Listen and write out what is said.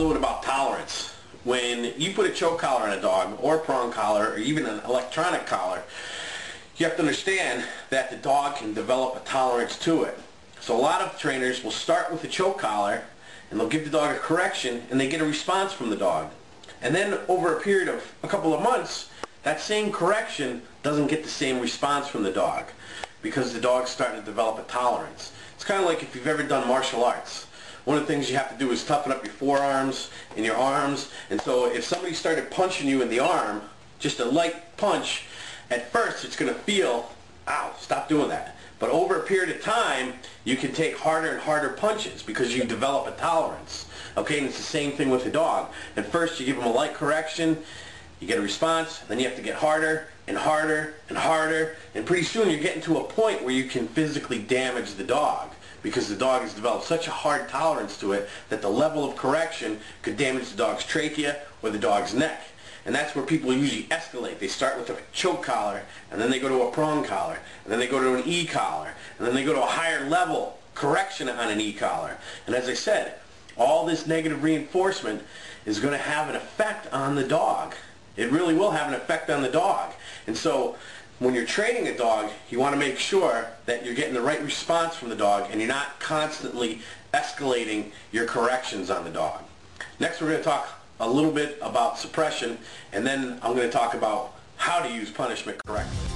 a little bit about tolerance. When you put a choke collar on a dog, or a prong collar, or even an electronic collar, you have to understand that the dog can develop a tolerance to it. So a lot of trainers will start with a choke collar, and they'll give the dog a correction, and they get a response from the dog. And then over a period of a couple of months, that same correction doesn't get the same response from the dog, because the dog's starting to develop a tolerance. It's kind of like if you've ever done martial arts. One of the things you have to do is toughen up your forearms and your arms. And so if somebody started punching you in the arm, just a light punch, at first it's going to feel, ow, stop doing that. But over a period of time, you can take harder and harder punches because you develop a tolerance. Okay, and it's the same thing with the dog. At first you give them a light correction, you get a response, then you have to get harder and harder and harder, and pretty soon you're getting to a point where you can physically damage the dog, because the dog has developed such a hard tolerance to it that the level of correction could damage the dog's trachea or the dog's neck. And that's where people usually escalate. They start with a choke collar, and then they go to a prong collar, and then they go to an e-collar, and then they go to a higher level correction on an e-collar. And as I said, all this negative reinforcement is going to have an effect on the dog. It really will have an effect on the dog. And so when you're training a dog, you want to make sure that you're getting the right response from the dog and you're not constantly escalating your corrections on the dog. Next, we're going to talk a little bit about suppression, and then I'm going to talk about how to use punishment correctly.